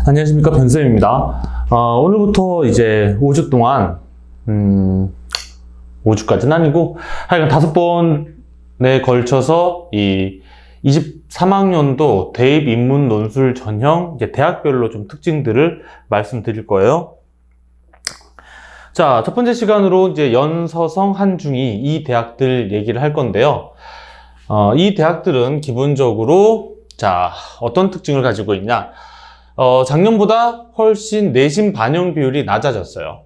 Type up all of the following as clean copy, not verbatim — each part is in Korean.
안녕하십니까, 변쌤입니다. 오늘부터 이제 5주 동안 5주까지는 아니고 하여간 5번에 걸쳐서 이 23학년도 대입 인문 논술 전형 이제 대학별로 좀 특징들을 말씀드릴 거예요. 자, 첫 번째 시간으로 이제 연서성, 한중이 이 대학들 얘기를 할 건데요. 이 대학들은 기본적으로 자, 어떤 특징을 가지고 있냐? 작년보다 훨씬 내신 반영 비율이 낮아졌어요.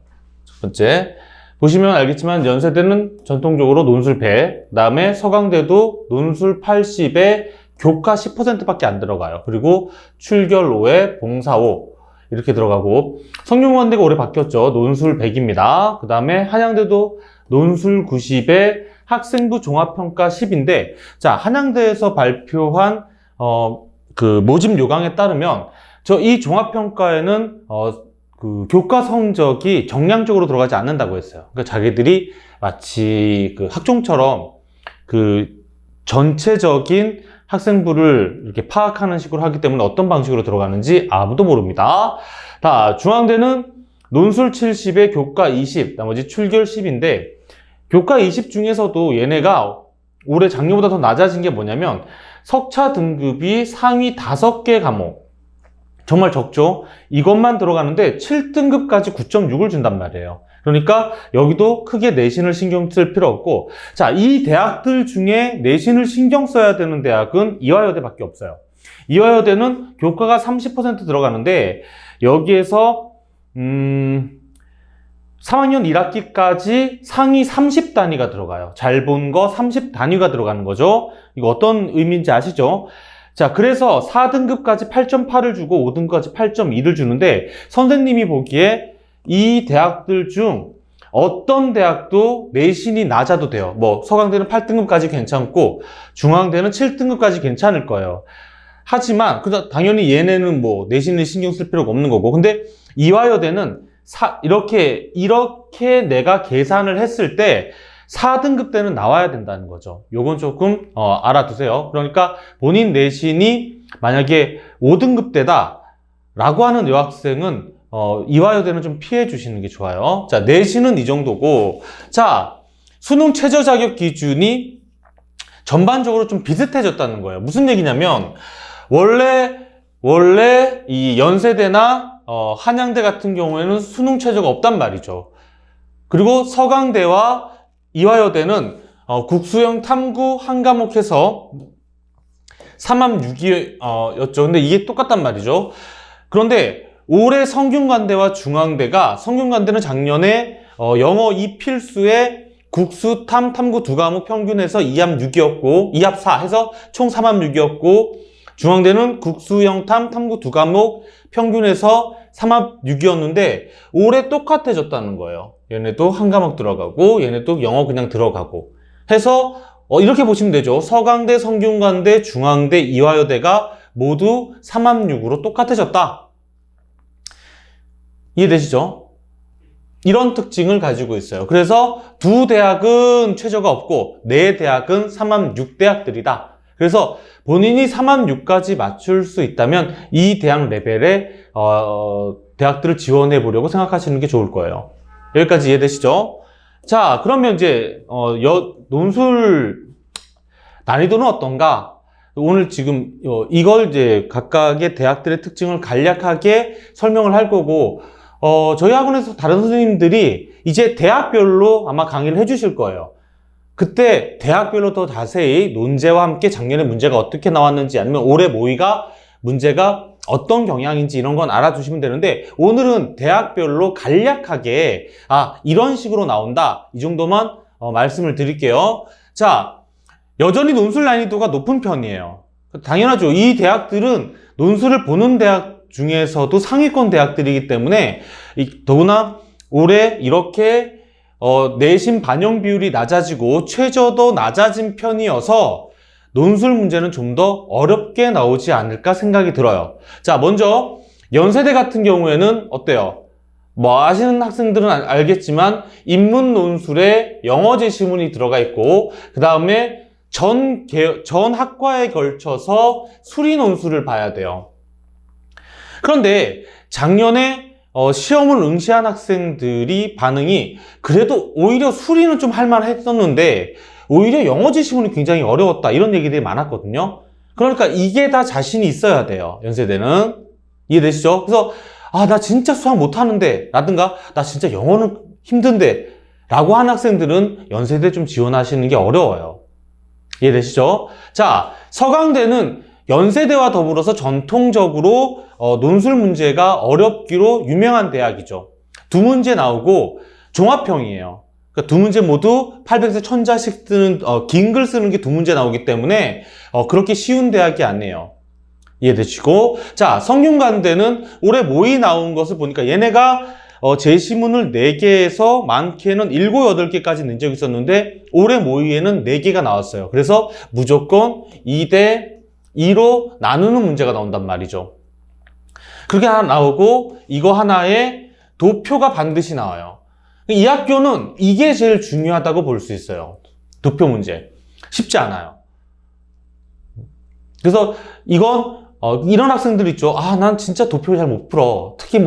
첫 번째, 보시면 알겠지만 연세대는 전통적으로 논술 100, 그다음에 서강대도 논술 80에 교과 10%밖에 안 들어가요. 그리고 출결 5에 봉사 5 이렇게 들어가고, 성균관대가 올해 바뀌었죠. 논술 100입니다. 그 다음에 한양대도 논술 90에 학생부 종합평가 10인데, 자, 한양대에서 발표한 그 모집 요강에 따르면 이 종합평가에는 그 교과 성적이 정량적으로 들어가지 않는다고 했어요. 그러니까 자기들이 마치 그 학종처럼 그 전체적인 학생부를 이렇게 파악하는 식으로 하기 때문에 어떤 방식으로 들어가는지 아무도 모릅니다. 자, 중앙대는 논술 70에 교과 20, 나머지 출결 10인데, 교과 20 중에서도 얘네가 올해 작년보다 더 낮아진 게 뭐냐면 석차 등급이 상위 5개 과목, 정말 적죠? 이것만 들어가는데 7등급까지 9.6을 준단 말이에요. 그러니까 여기도 크게 내신을 신경 쓸 필요 없고, 자, 이 대학들 중에 내신을 신경 써야 되는 대학은 이화여대밖에 없어요. 이화여대는 교과가 30% 들어가는데 여기에서 3학년 1학기까지 상위 30단위가 들어가요. 잘 본 거 30단위가 들어가는 거죠. 이거 어떤 의미인지 아시죠? 자, 그래서 4등급까지 8.8을 주고 5등급까지 8.2를 주는데, 선생님이 보기에 이 대학들 중 어떤 대학도 내신이 낮아도 돼요. 뭐 서강대는 8등급까지 괜찮고 중앙대는 7등급까지 괜찮을 거예요. 하지만 당연히 얘네는 뭐 내신을 신경 쓸 필요가 없는 거고, 근데 이화여대는 이렇게 내가 계산을 했을 때 4등급 때는 나와야 된다는 거죠. 요건 조금 알아두세요. 그러니까 본인 내신이 만약에 5등급 대다 라고 하는 여학생은 이화여대는 좀 피해 주시는 게 좋아요. 자, 내신은 이 정도고, 자, 수능 최저 자격 기준이 전반적으로 좀 비슷해졌다는 거예요. 무슨 얘기냐면 원래 이 연세대나 한양대 같은 경우에는 수능 최저가 없단 말이죠. 그리고 서강대와 이화여대는 국수형 탐구 한 과목 해서 3합 6이었죠. 근데 이게 똑같단 말이죠. 그런데 올해 성균관대와 중앙대가, 성균관대는 작년에 영어 2필수에 국수 탐구 2과목 평균해서 2합 6이었고 2합 4 해서 총 3합 6이었고, 중앙대는 국수형 탐구 2과목 평균해서 3합 6이었는데 올해 똑같아졌다는 거예요. 얘네도 한 과목 들어가고 얘네도 영어 그냥 들어가고 해서 이렇게 보시면 되죠. 서강대, 성균관대, 중앙대, 이화여대가 모두 3합 6으로 똑같아졌다. 이해되시죠? 이런 특징을 가지고 있어요. 그래서 두 대학은 최저가 없고 네 대학은 3합 6 대학들이다. 그래서 본인이 3합 6까지 맞출 수 있다면 이 대학 레벨의 대학들을 지원해 보려고 생각하시는 게 좋을 거예요. 여기까지 이해되시죠? 자, 그러면 이제 논술 난이도는 어떤가? 오늘 지금 이걸 이제 각각의 대학들의 특징을 간략하게 설명을 할 거고, 저희 학원에서 다른 선생님들이 이제 대학별로 아마 강의를 해주실 거예요. 그때 대학별로 더 자세히 논제와 함께 작년에 문제가 어떻게 나왔는지, 아니면 올해 모의가 문제가 어떤 경향인지 이런 건 알아두시면 되는데, 오늘은 대학별로 간략하게 이런 식으로 나온다, 이 정도만 말씀을 드릴게요. 자, 여전히 논술 난이도가 높은 편이에요. 당연하죠. 이 대학들은 논술을 보는 대학 중에서도 상위권 대학들이기 때문에, 더구나 올해 이렇게 내신 반영 비율이 낮아지고 최저도 낮아진 편이어서 논술 문제는 좀 더 어렵게 나오지 않을까 생각이 들어요. 자, 먼저 연세대 같은 경우에는 어때요? 뭐 아시는 학생들은 알겠지만 인문 논술에 영어 제시문이 들어가 있고, 그 다음에 전 학과에 걸쳐서 수리 논술을 봐야 돼요. 그런데 작년에 시험을 응시한 학생들이 반응이 그래도 오히려 수리는 좀 할만했었는데 오히려 영어 지시문이 굉장히 어려웠다 이런 얘기들이 많았거든요. 그러니까 이게 다 자신이 있어야 돼요. 연세대는. 이해되시죠? 그래서 나 진짜 수학 못하는데 라든가 나 진짜 영어는 힘든데 라고 하는 학생들은 연세대 좀 지원하시는 게 어려워요. 이해되시죠? 자, 서강대는 연세대와 더불어서 전통적으로 논술 문제가 어렵기로 유명한 대학이죠. 두 문제 나오고 종합형이에요. 그러니까 두 문제 모두 800세 1000자씩 쓰는 긴 글 쓰는 게 두 문제 나오기 때문에 그렇게 쉬운 대학이 아니에요. 이해되시고, 자, 성균관대는 올해 모의 나온 것을 보니까 얘네가 제시문을 4개에서 많게는 7, 8개까지 낸 적이 있었는데 올해 모의에는 4개가 나왔어요. 그래서 무조건 2대 2로 나누는 문제가 나온단 말이죠. 그렇게 하나 나오고 이거 하나에 도표가 반드시 나와요. 이 학교는 이게 제일 중요하다고 볼 수 있어요. 도표 문제. 쉽지 않아요. 그래서 이건 이런 학생들 있죠. 난 진짜 도표를 잘 못 풀어. 특히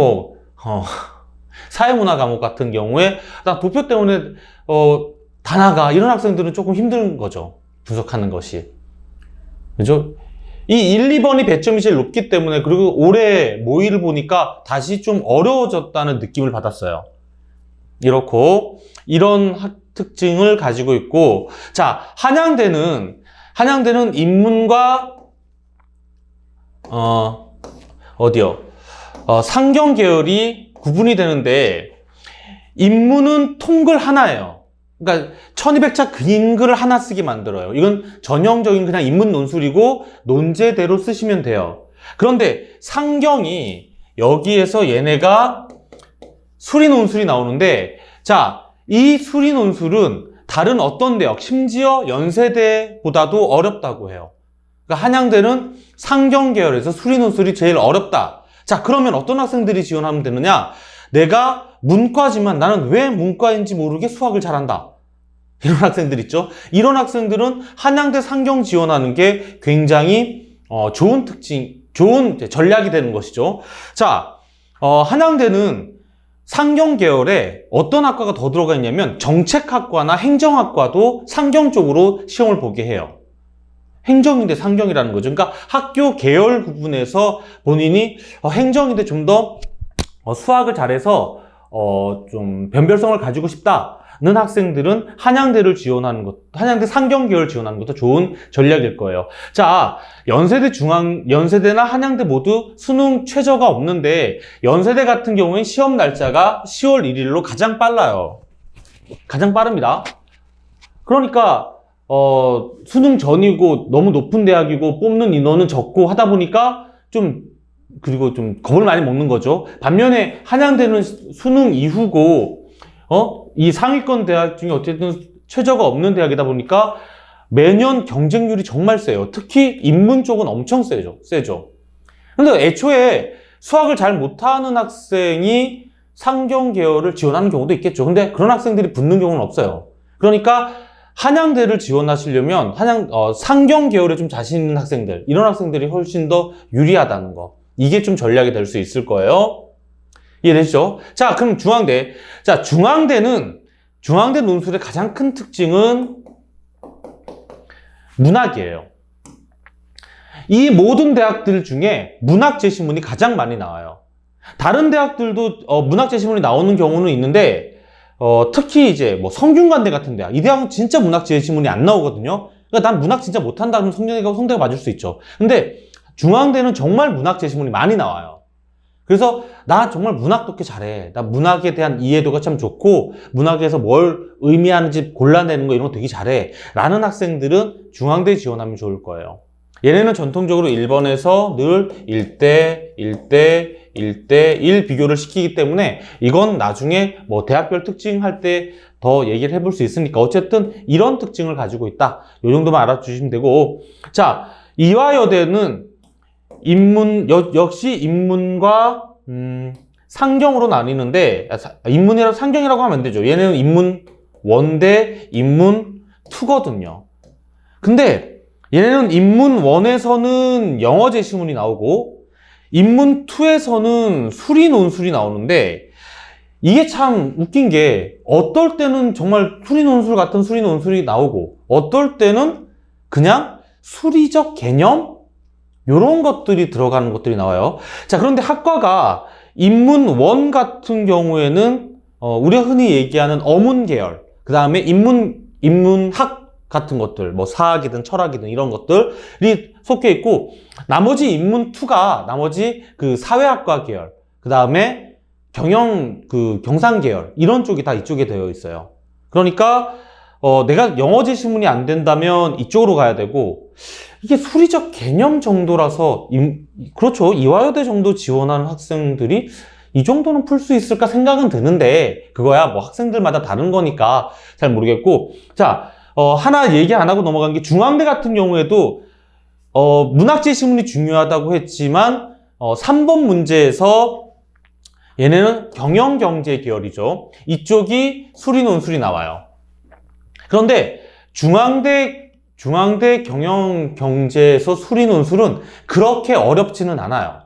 사회문화 과목 같은 경우에 나 도표 때문에 다 나가. 이런 학생들은 조금 힘든 거죠. 분석하는 것이. 그죠? 이 1, 2번이 배점이 제일 높기 때문에 그리고 올해 모의를 보니까 다시 좀 어려워졌다는 느낌을 받았어요. 이렇고 이런 특징을 가지고 있고, 자, 한양대는 인문과 상경 계열이 구분이 되는데 인문은 통글 하나예요. 그러니까 1200자 긴 글을 하나 쓰게 만들어요. 이건 전형적인 그냥 인문 논술이고 논제대로 쓰시면 돼요. 그런데 상경이 여기에서 얘네가 수리 논술이 나오는데, 자, 이 수리 논술은 다른 어떤 대학, 심지어 연세대보다도 어렵다고 해요. 그러니까 한양대는 상경 계열에서 수리 논술이 제일 어렵다. 자, 그러면 어떤 학생들이 지원하면 되느냐? 내가 문과지만 나는 왜 문과인지 모르게 수학을 잘한다. 이런 학생들 있죠? 이런 학생들은 한양대 상경 지원하는 게 굉장히 좋은 전략이 되는 것이죠. 자, 한양대는 상경 계열에 어떤 학과가 더 들어가 있냐면 정책학과나 행정학과도 상경 쪽으로 시험을 보게 해요. 행정인데 상경이라는 거죠. 그러니까 학교 계열 구분에서 본인이 행정인데 좀 더 수학을 잘해서 좀 변별성을 가지고 싶다는 학생들은 한양대를 지원하는 것, 한양대 상경 계열 지원하는 것도 좋은 전략일 거예요. 자, 연세대나 한양대 모두 수능 최저가 없는데 연세대 같은 경우엔 시험 날짜가 10월 1일로 가장 빨라요. 가장 빠릅니다. 그러니까 수능 전이고 너무 높은 대학이고 뽑는 인원은 적고 하다 보니까 그리고 좀 겁을 많이 먹는 거죠. 반면에 한양대는 수능 이후고 이 상위권 대학 중에 어쨌든 최저가 없는 대학이다 보니까 매년 경쟁률이 정말 세요. 특히 인문 쪽은 엄청 세죠. 근데 애초에 수학을 잘 못하는 학생이 상경 계열을 지원하는 경우도 있겠죠. 근데 그런 학생들이 붙는 경우는 없어요. 그러니까 한양대를 지원하시려면 상경 계열에 좀 자신 있는 학생들, 이런 학생들이 훨씬 더 유리하다는 거. 이게 좀 전략이 될 수 있을 거예요. 이해되시죠? 자, 그럼 중앙대. 자, 중앙대 논술의 가장 큰 특징은 문학이에요. 이 모든 대학들 중에 문학 제시문이 가장 많이 나와요. 다른 대학들도 문학 제시문이 나오는 경우는 있는데 특히 이제 성균관대 같은 대학, 이 대학은 진짜 문학 제시문이 안 나오거든요. 그러니까 난 문학 진짜 못한다 그러면 성대가 맞을 수 있죠. 근데 중앙대는 정말 문학 제시문이 많이 나와요. 그래서 나 정말 문학 독해 잘해. 나 문학에 대한 이해도가 참 좋고 문학에서 뭘 의미하는지 골라내는 거 이런 거 되게 잘해. 라는 학생들은 중앙대 지원하면 좋을 거예요. 얘네는 전통적으로 1번에서 늘 1대 1대 1대 1 비교를 시키기 때문에 이건 나중에 대학별 특징 할 때 더 얘기를 해볼 수 있으니까 어쨌든 이런 특징을 가지고 있다. 이 정도만 알아주시면 되고, 자, 이화여대는 역시 인문과 상경으로 나뉘는데, 인문이랑 상경이라고 하면 안 되죠. 얘네는 인문 1대 인문 2거든요. 근데 얘네는 인문 1에서는 영어 제시문이 나오고 인문 2에서는 수리 논술이 나오는데 이게 참 웃긴 게 어떨 때는 정말 수리 논술 같은 수리 논술이 나오고 어떨 때는 그냥 수리적 개념 이런 것들이 들어가는 것들이 나와요. 자, 그런데 학과가 인문 1 같은 경우에는 우리가 흔히 얘기하는 어문 계열, 그 다음에 인문학 같은 것들, 뭐 사학이든 철학이든 이런 것들이 속해 있고, 나머지 인문 2가 나머지 그 사회학과 계열, 그 다음에 경상 계열 이런 쪽이 다 이쪽에 되어 있어요. 그러니까 내가 영어 제시문이 안 된다면 이쪽으로 가야 되고, 이게 수리적 개념 정도라서 그렇죠. 이화여대 정도 지원하는 학생들이 이 정도는 풀 수 있을까 생각은 드는데, 그거야 뭐 학생들마다 다른 거니까 잘 모르겠고. 자, 하나 얘기 안 하고 넘어간 게 중앙대 같은 경우에도 문학 제시문이 중요하다고 했지만 3번 문제에서 얘네는 경영경제 계열이죠. 이쪽이 수리 논술이 나와요. 그런데 중앙대 경영경제에서 수리 논술은 그렇게 어렵지는 않아요.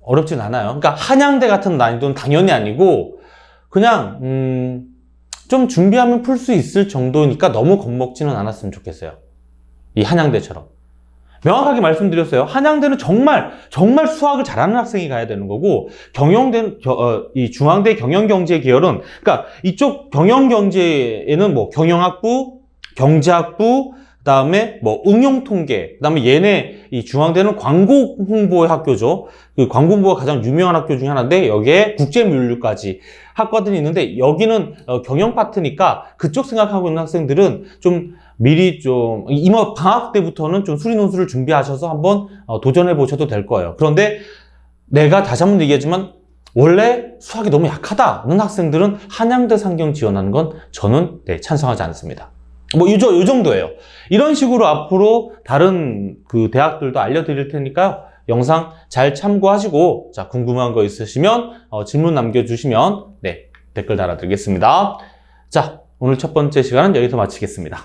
그러니까 한양대 같은 난이도는 당연히 아니고 그냥 좀 준비하면 풀 수 있을 정도니까 너무 겁먹지는 않았으면 좋겠어요. 이 한양대처럼. 명확하게 말씀드렸어요. 한양대는 정말 수학을 잘하는 학생이 가야 되는 거고, 이 중앙대 경영경제 계열은, 그러니까 이쪽 경영경제에는 뭐 경영학부, 경제학부, 그 다음에 뭐 응용통계, 그 다음에 이 중앙대는 광고 홍보의 학교죠. 그 광고 홍보가 가장 유명한 학교 중에 하나인데, 여기에 국제물류까지 학과들이 있는데, 여기는 경영 파트니까 그쪽 생각하고 있는 학생들은 좀 미리 이번 방학 때부터는 좀 수리 논술을 준비하셔서 한번 도전해 보셔도 될 거예요. 그런데 내가 다시 한번 얘기하지만 원래 수학이 너무 약하다는 학생들은 한양대 상경 지원하는 건 저는 찬성하지 않습니다. 뭐 이 정도예요. 이런 식으로 앞으로 다른 그 대학들도 알려드릴 테니까요. 영상 잘 참고하시고, 자, 궁금한 거 있으시면 질문 남겨주시면 댓글 달아드리겠습니다. 자, 오늘 첫 번째 시간은 여기서 마치겠습니다.